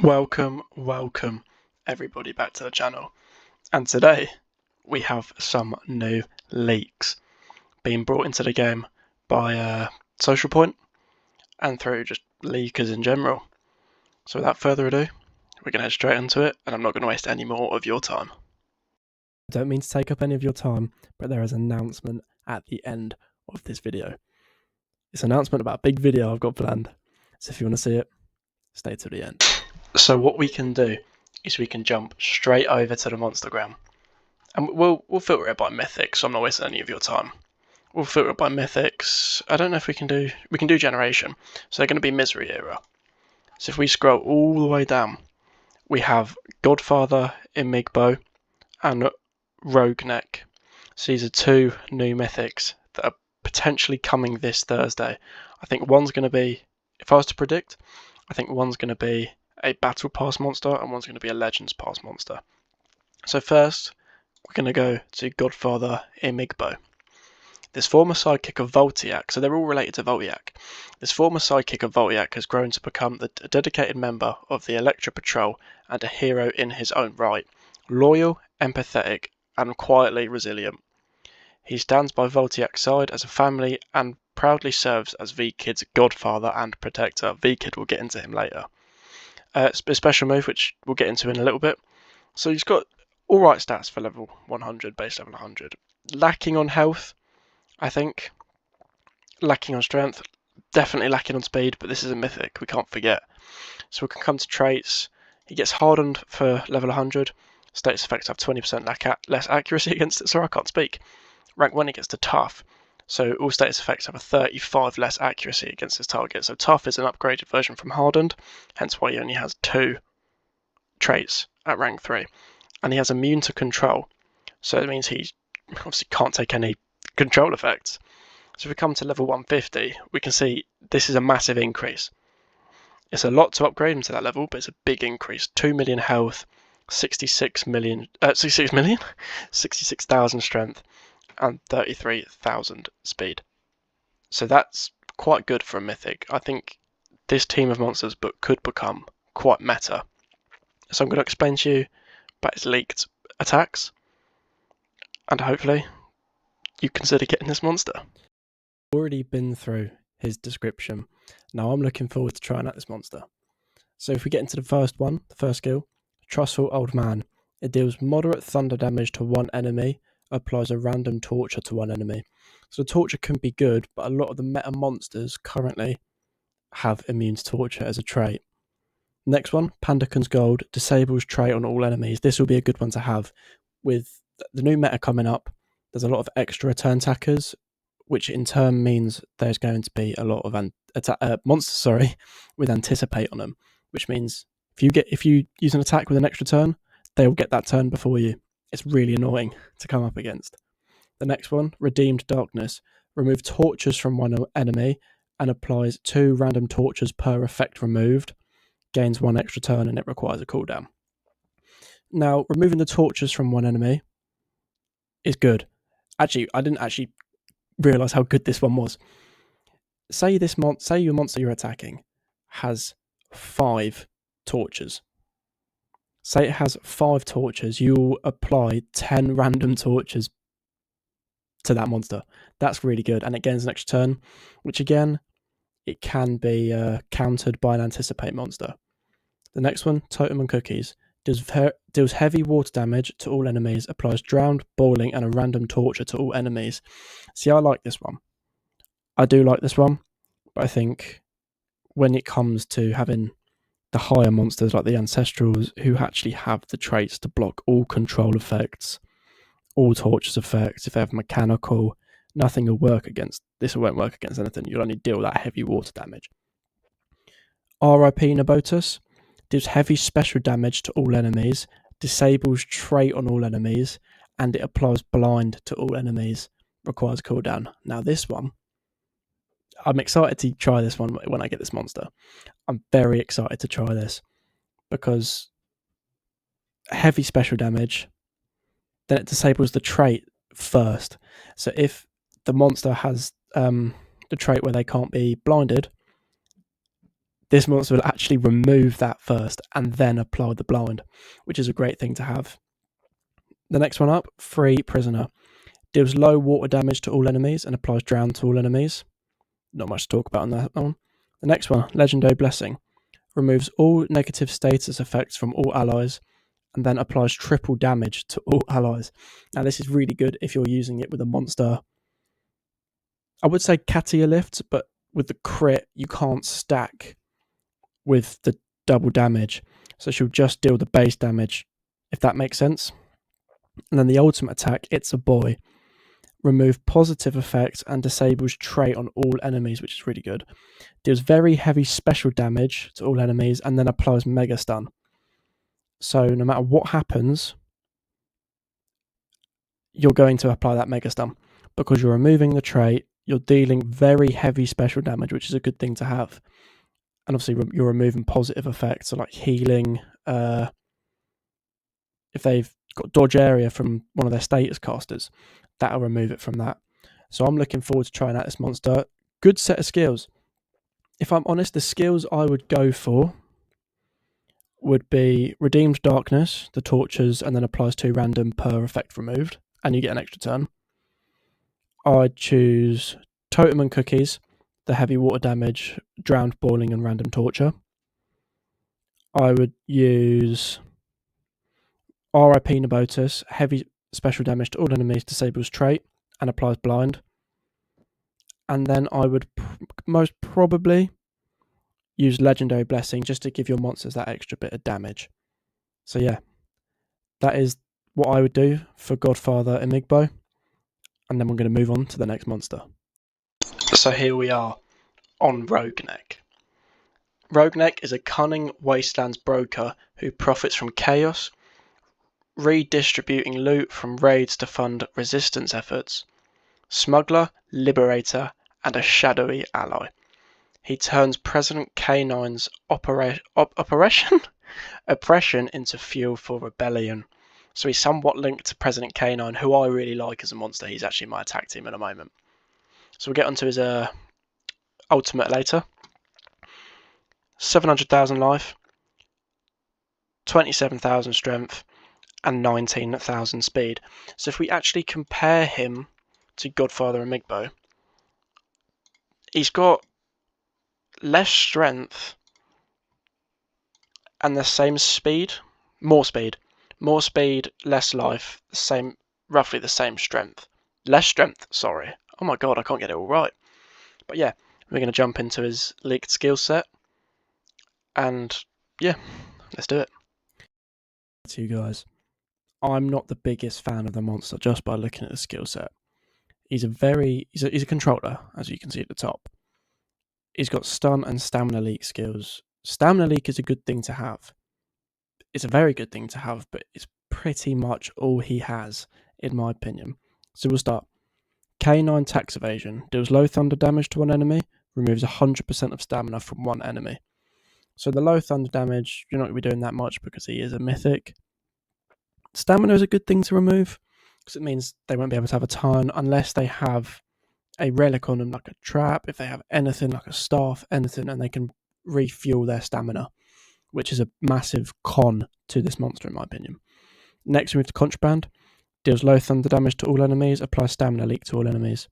Welcome everybody back to the channel, and today we have some new leaks being brought into the game by Social Point and through just leakers in general. So without further ado, we're going to head straight into it, and I'm not going to waste any more of your time. I don't mean to take up any of your time, but there is an announcement at the end of this video. It's an announcement about a big video I've got planned, so if you want to see it, stay to the end. So what we can do is we can jump straight over to the Monstergram, and we'll filter it by mythics, so I'm not wasting any of your time. We'll filter it by mythics. I don't know if we can do generation, so they're going to be misery era. So if we scroll all the way down, we have Godfather, Imigbo, and Rogueneck. So these are two new mythics that are potentially coming this Thursday. I think one's going to be, if I was to predict, I think one's going to be a Battle Pass monster and one's going to be a Legends Pass monster. So first, we're going to go to Godfather, Imigbo. This former sidekick of Voltiac, so they're all related to Voltiac. This former sidekick of Voltiac has grown to become a dedicated member of the Electra Patrol and a hero in his own right. Loyal, empathetic, and quietly resilient. He stands by Voltiac's side as a family and proudly serves as V-Kid's godfather and protector. V-Kid will get into him later. A special move, which we'll get into in a little bit. So he's got alright stats for level 100, base level 100. Lacking on health, I think. Lacking on strength, definitely lacking on speed, but this is a mythic, we can't forget. So we can come to traits. He gets hardened for level 100. Status effects have 20% less accuracy against it. Sorry, I can't speak. Rank 1 he gets to tough. So all status effects have a 35 less accuracy against his target. So tough is an upgraded version from hardened, hence why he only has 2 traits at rank 3. And he has immune to control. So it means he obviously can't take any control effects. So if we come to level 150, we can see this is a massive increase. It's a lot to upgrade him to that level, but it's a big increase. 2 million health, 66,000 strength, and 33,000 speed. So that's quite good for a mythic. I think this team of monsters could become quite meta. So I'm going to explain to you about his leaked attacks, and hopefully you consider getting this monster. Already been through his description. Now I'm looking forward to trying out this monster. So if we get into the first one, the first skill, Trustful Old Man. It deals moderate thunder damage to one enemy, applies a random torture to one enemy. So the torture can be good, but a lot of the meta monsters currently have immune to torture as a trait. Next one, Pandacon's Gold, disables trait on all enemies. This will be a good one to have. With the new meta coming up, there's a lot of extra return attackers, which in turn means there's going to be a lot of monsters with anticipate on them, which means if you use an attack with an extra turn, they will get that turn before you. It's really annoying to come up against. The next one, Redeemed Darkness. Remove tortures from one enemy and applies 2 random tortures per effect removed. Gains 1 extra turn and it requires a cooldown. Now, removing the tortures from one enemy is good. Actually, I didn't actually realise how good this one was. Say your monster you're attacking has 5 tortures. Say it has 5 tortures, you'll apply 10 random tortures to that monster. That's really good, and it gains an extra turn, which again, it can be countered by an anticipate monster. The next one, Totem and Cookies. Deals heavy water damage to all enemies, applies drowned, boiling, and a random torture to all enemies. See, I like this one. I do like this one, but I think when it comes to having the higher monsters like the Ancestrals who actually have the traits to block all control effects, all tortures effects, if they have mechanical, nothing will work against. This won't work against anything. You'll only deal that heavy water damage. RIP Nabotus. Deals heavy special damage to all enemies, disables trait on all enemies, and it applies blind to all enemies. Requires cooldown. Now this one, I'm excited to try this one when I get this monster. I'm very excited to try this because heavy special damage, then it disables the trait first. So if the monster has the trait where they can't be blinded, this monster will actually remove that first and then apply the blind, which is a great thing to have. The next one up, Free Prisoner. Deals low water damage to all enemies and applies drown to all enemies. Not much to talk about on that one. The next one, Legendary Blessing. Removes all negative status effects from all allies and then applies triple damage to all allies. Now, this is really good if you're using it with a monster. I would say Katia Lift, but with the crit, you can't stack with the double damage. So she'll just deal the base damage, if that makes sense. And then the ultimate attack, It's a Boy. Remove positive effects and disables trait on all enemies, which is really good. Deals very heavy special damage to all enemies and then applies Mega Stun. So no matter what happens, you're going to apply that Mega Stun because you're removing the trait, you're dealing very heavy special damage, which is a good thing to have. And obviously you're removing positive effects, so like healing, if they've got dodge area from one of their status casters, that'll remove it from that. So I'm looking forward to trying out this monster. Good set of skills. If I'm honest, the skills I would go for would be Redeemed Darkness, the tortures, and then applies 2 random per effect removed, and you get an extra turn. I'd choose Totem and Cookies, the heavy water damage, drowned, boiling, and random torture. I would use RIP Nabotus, heavy special damage to all enemies, disables trait, and applies blind. And then I would most probably use Legendary Blessing just to give your monsters that extra bit of damage. So yeah, that is what I would do for Godfather Emigbo. And then we're going to move on to the next monster. So here we are on Rogueneck. Rogueneck is a cunning wastelands broker who profits from chaos, redistributing loot from raids to fund resistance efforts. Smuggler, liberator, and a shadowy ally. He turns President K9's oppression into fuel for rebellion. So he's somewhat linked to President K9, who I really like as a monster. He's actually my attack team at the moment. So we'll get onto his ultimate later. 700,000 life, 27,000 strength, and 19,000 speed. So if we actually compare him to Godfather Emigbo, he's got less strength and the same speed, more speed, less life, roughly the same strength. Less strength, sorry. Oh my god, I can't get it all right. But yeah, we're going to jump into his leaked skill set. And yeah, let's do it. To you guys, I'm not the biggest fan of the monster just by looking at the skill set. He's a controller, as you can see at the top. He's got stun and stamina leak skills. Stamina leak is a good thing to have. It's a very good thing to have, but it's pretty much all he has, in my opinion. So we'll start. K9 tax evasion. Deals low thunder damage to one enemy. Removes 100% of stamina from one enemy. So the low thunder damage, you're not going to be doing that much because he is a mythic. Stamina is a good thing to remove because it means they won't be able to have a ton unless they have a relic on them like a trap, if they have anything like a staff, anything, and they can refuel their stamina, which is a massive con to this monster in my opinion. Next we move to Contraband. Deals low thunder damage to all enemies, applies stamina leak to all enemies.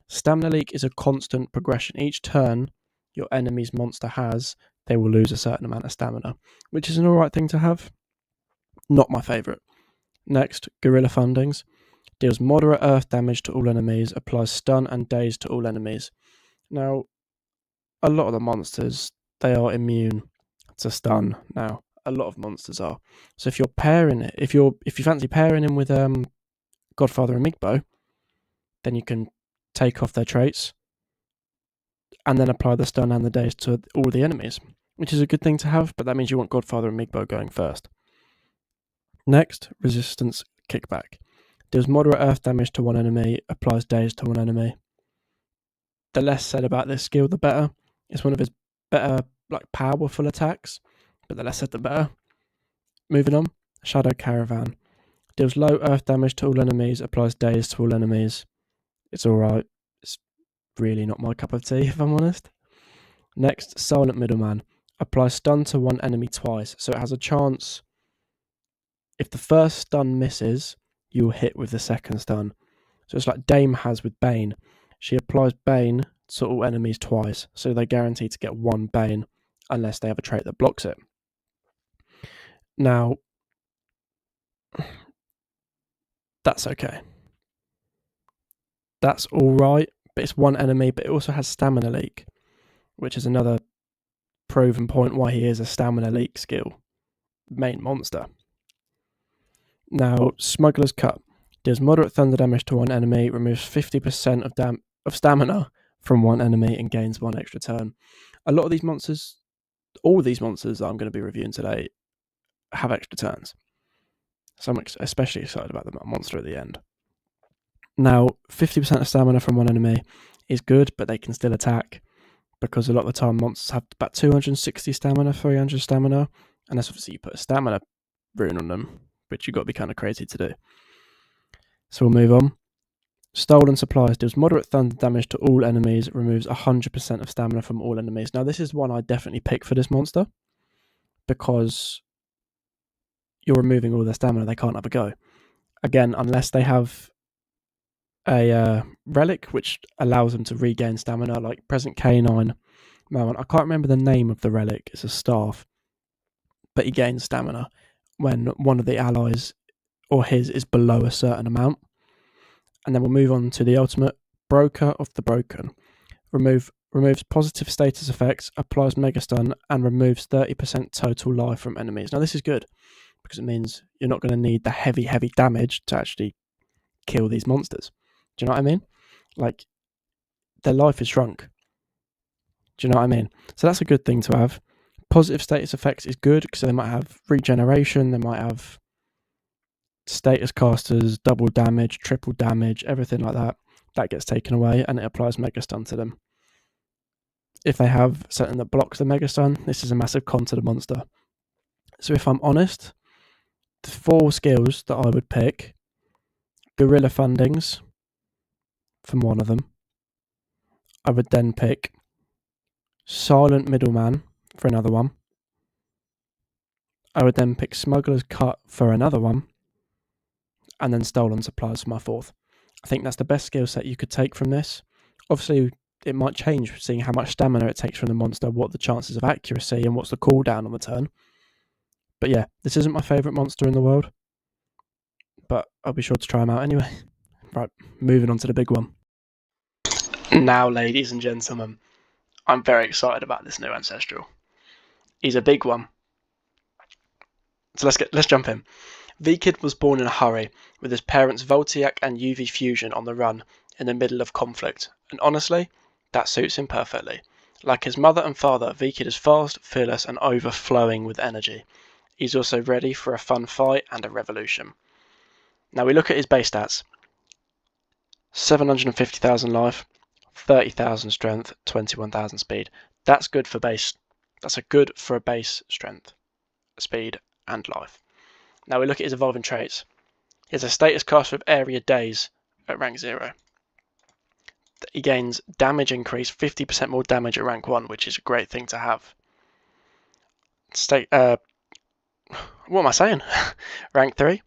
Stamina leak is a constant progression. Each turn your enemy's monster has, they will lose a certain amount of stamina, which is an alright thing to have. Not my favourite. Next, Guerrilla Fundings. Deals moderate earth damage to all enemies, applies stun and daze to all enemies. Now, a lot of the monsters, they are immune to stun now. A lot of monsters are. So if you're pairing it, if you fancy pairing him with Godfather Emigbo, then you can take off their traits and then apply the stun and the daze to all the enemies, which is a good thing to have, but that means you want Godfather Emigbo going first. Next, Resistance Kickback. Deals moderate earth damage to one enemy, applies daze to one enemy. The less said about this skill, the better. It's one of his better, powerful attacks, but the less said, the better. Moving on, Shadow Caravan. Deals low earth damage to all enemies, applies daze to all enemies. It's alright. It's really not my cup of tea, if I'm honest. Next, Silent Middleman. Apply stun to one enemy twice. So it has a chance, if the first stun misses, you'll hit with the second stun. So it's like Dame has with Bane. She applies Bane to all enemies twice, so they're guaranteed to get one Bane unless they have a trait that blocks it. Now, that's okay. That's alright, but it's one enemy, but it also has Stamina Leak, which is another proven point why he is a Stamina Leak skill main monster. Now, Smuggler's Cut deals moderate thunder damage to one enemy, removes 50% of stamina from one enemy, and gains one extra turn. A lot of these monsters, all of these monsters that I'm going to be reviewing today, have extra turns. So I'm especially excited about the monster at the end. Now, 50% of stamina from one enemy is good, but they can still attack, because a lot of the time monsters have about 260 stamina, 300 stamina, unless obviously you put a stamina rune on them, which you've got to be kind of crazy to do. So we'll move on. Stolen Supplies deals moderate thunder damage to all enemies, removes 100% of stamina from all enemies. Now this is one I definitely pick for this monster, because you're removing all their stamina, they can't have a go. Again, unless they have a relic which allows them to regain stamina, like Present Canine Moment. I can't remember the name of the relic, it's a staff, but he gains stamina when one of the allies or his is below a certain amount. And then we'll move on to the ultimate, Broker of the Broken. Removes positive status effects, applies Mega Stun, and removes 30% total life from enemies. Now this is good, because it means you're not going to need the heavy damage to actually kill these monsters. Do you know what I mean? Like, their life is shrunk. Do you know what I mean? So that's a good thing to have. Positive status effects is good, because they might have regeneration, they might have status casters, double damage, triple damage, everything like that. That gets taken away, and it applies Mega Stun to them. If they have something that blocks the Mega Stun, this is a massive con to the monster. So if I'm honest, the 4 skills that I would pick: Guerrilla Fundings from one of them. I would then pick Silent Middleman for another one. I would then pick Smuggler's Cut for another one. And then Stolen Supplies for my 4th. I think that's the best skill set you could take from this. Obviously, it might change seeing how much stamina it takes from the monster, what the chances of accuracy, and what's the cooldown on the turn. But yeah, this isn't my favourite monster in the world, but I'll be sure to try him out anyway. Right, moving on to the big one. Now, ladies and gentlemen, I'm very excited about this new Ancestral. He's a big one. So let's jump in. V-Kid was born in a hurry, with his parents Voltiac and UV Fusion on the run in the middle of conflict, and honestly, that suits him perfectly. Like his mother and father, V-Kid is fast, fearless, and overflowing with energy. He's also ready for a fun fight and a revolution. Now we look at his base stats. 750,000 life, 30,000 strength, 21,000 speed. That's good for base. That's a good for a base strength, speed, and life. Now we look at his evolving traits. He has a status caster with area days at rank 0. He gains damage increase, 50% more damage at rank 1, which is a great thing to have. What am I saying? Rank 3.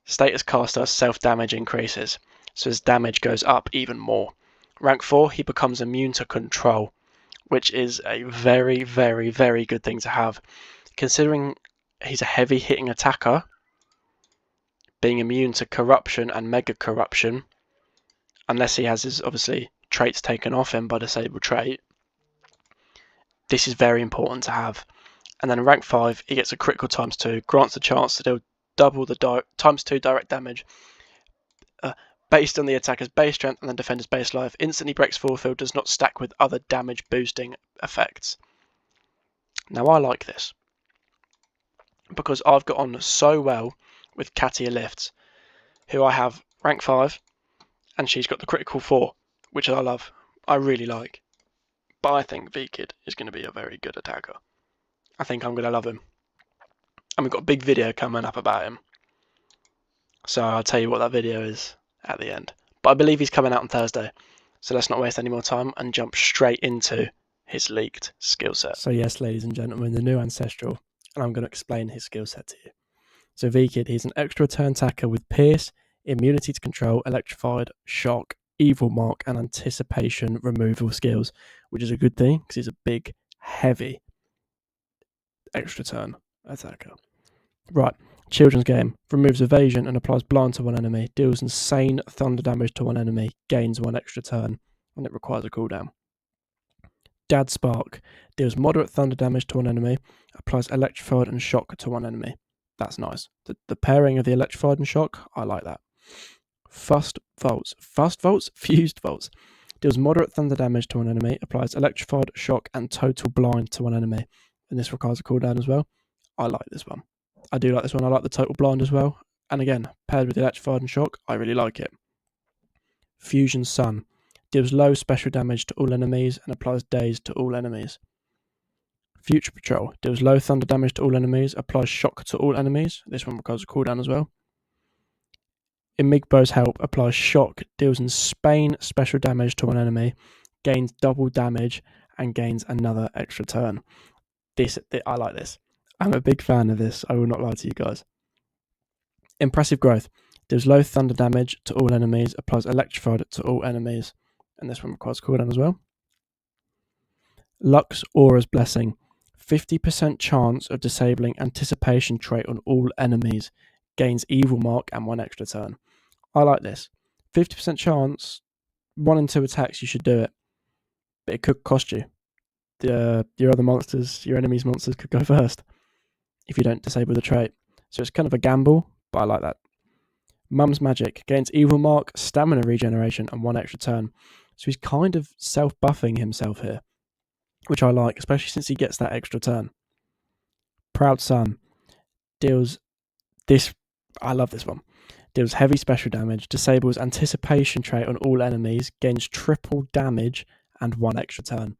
Status caster self-damage increases, so his damage goes up even more. Rank 4, he becomes immune to control, which is a very, very, very good thing to have. Considering he's a heavy hitting attacker, being immune to corruption and mega corruption, unless he has his obviously traits taken off him by disabled trait, this is very important to have. And then in rank 5, he gets a critical ×2, grants the chance to deal double the ×2 direct damage based on the attacker's base strength and the defender's base life. Instantly breaks force field, does not stack with other damage boosting effects. Now I like this, because I've got on so well with Katia Lifts, who I have rank 5, and she's got the critical 4, which I love. I really like. But I think V-Kid is going to be a very good attacker. I think I'm going to love him. And we've got a big video coming up about him. So I'll tell you what that video is at the end. But I believe he's coming out on Thursday. So let's not waste any more time and jump straight into his leaked skill set. So yes, ladies and gentlemen, the new Ancestral, and I'm going to explain his skill set to you. So V-Kid, he's an extra turn attacker with Pierce, immunity to control, electrified, shock, evil mark, and anticipation removal skills, which is a good thing because he's a big, heavy extra turn attacker. Right, Children's Game. Removes evasion and applies blind to one enemy, deals insane thunder damage to one enemy, gains 1 extra turn, and it requires a cooldown. Dad Spark. Deals moderate thunder damage to one enemy, applies electrified and shock to one enemy. That's nice. The pairing of the electrified and shock, I like that. Fused Volts. Fused Volts. Deals moderate thunder damage to one enemy, applies electrified, shock, and total blind to one enemy. And this requires a cooldown as well. I like this one. I do like this one. I like the total blind as well. And again, paired with electrified and shock, I really like it. Fusion Sun. Deals low special damage to all enemies and applies daze to all enemies. Future Patrol. Deals low thunder damage to all enemies, applies shock to all enemies. This one requires a cooldown as well. Imigbo's Help applies shock, deals insane special damage to one enemy, gains double damage, and gains another extra turn. I like this. I'm a big fan of this. I will not lie to you guys. Impressive Growth. Deals low thunder damage to all enemies, applies electrified to all enemies. And this one requires cooldown as well. Lux Aura's Blessing. 50% chance of disabling anticipation trait on all enemies. Gains evil mark and 1 extra turn. I like this. 50% chance, 1 and 2 attacks, you should do it. But it could cost you. Your other monsters, your enemy's monsters could go first if you don't disable the trait. So it's kind of a gamble, but I like that. Mum's Magic. Gains evil mark, stamina regeneration, and 1 extra turn. So he's kind of self-buffing himself here, which I like, especially since he gets that extra turn. Proud Son. Deals this... I love this one. Deals heavy special damage, disables anticipation trait on all enemies, gains triple damage, and 1 extra turn.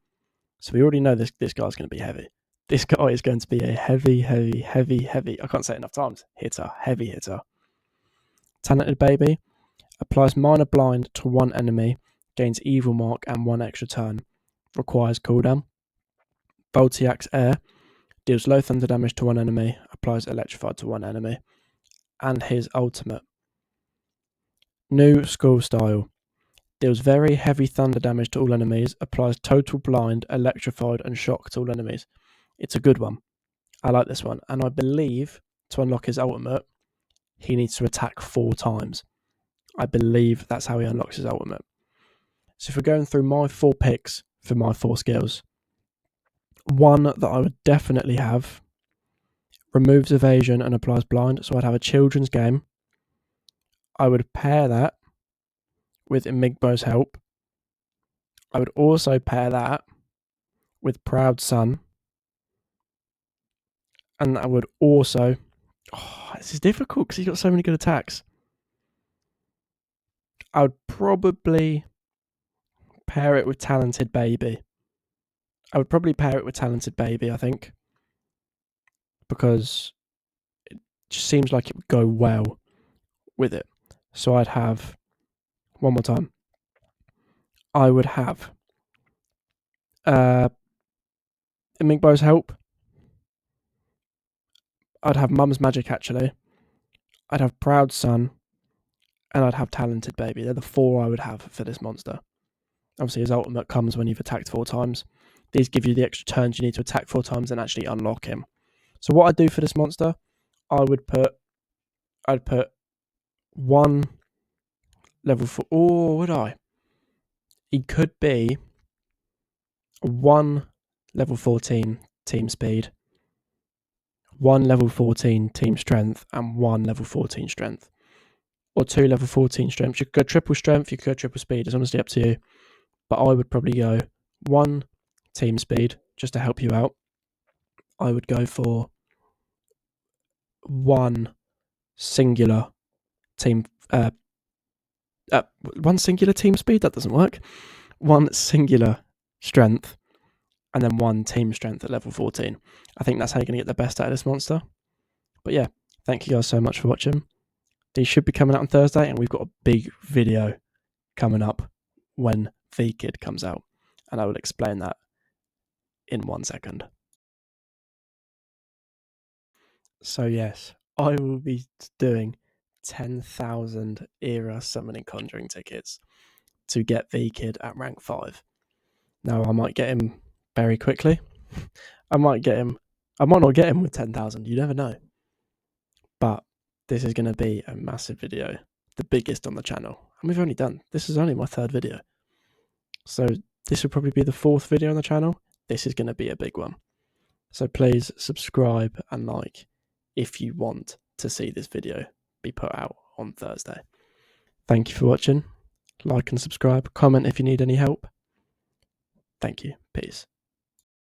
So we already know this guy's going to be heavy. This guy is going to be a heavy, I can't say it enough times, heavy hitter. Talented Baby. Applies minor blind to one enemy, gains evil mark and 1 extra turn. Requires cooldown. Voltiax Air. Deals low thunder damage to one enemy, applies electrified to one enemy. And his ultimate. New School Style. Deals very heavy thunder damage to all enemies, applies total blind, electrified, and shock to all enemies. It's a good one. I like this one. And I believe to unlock his ultimate, he needs to attack 4 times. I believe that's how he unlocks his ultimate. So if we're going through my 4 picks for my 4 skills, one that I would definitely have removes evasion and applies blind. So I'd have a Children's Game. I would pair that with Imigbo's Help. I would also pair that with Proud Son. And I would also... this is difficult because he's got so many good attacks. I would probably pair it with Talented Baby. I think. Because it just seems like it would go well with it. So I'd have... one more time. I would have Imigbo's Help. I'd have Mum's Magic, actually. I'd have Proud Son. And I'd have Talented Baby. They're the 4 I would have for this monster. Obviously, his ultimate comes when you've attacked 4 times. These give you the extra turns you need to attack 4 times and actually unlock him. So what I'd do for this monster, I'd put 1 level 4... oh, would I? He could be 1 level 14 team speed, 1 level 14 team strength, and 1 level 14 strength. Or 2 level 14 strength. You could go triple strength, you could go triple speed. It's honestly up to you. But I would probably go 1 team speed, just to help you out. I would go for 1 singular team... 1 singular team speed? That doesn't work. 1 singular strength, and then 1 team strength at level 14. I think that's how you're going to get the best out of this monster. But yeah, thank you guys so much for watching. These should be coming out on Thursday, and we've got a big video coming up when V-Kid comes out, and I will explain that in 1 second. So yes, I will be doing 10,000 era summoning conjuring tickets to get V-Kid at rank 5. Now I might get him very quickly. I might not get him with 10,000, you never know. But this is going to be a massive video, the biggest on the channel. And this is only my 3rd video. So this will probably be the 4th video on the channel. This is going to be a big one. So please subscribe and like if you want to see this video be put out on Thursday. Thank you for watching. Like and subscribe. Comment if you need any help. Thank you. Peace.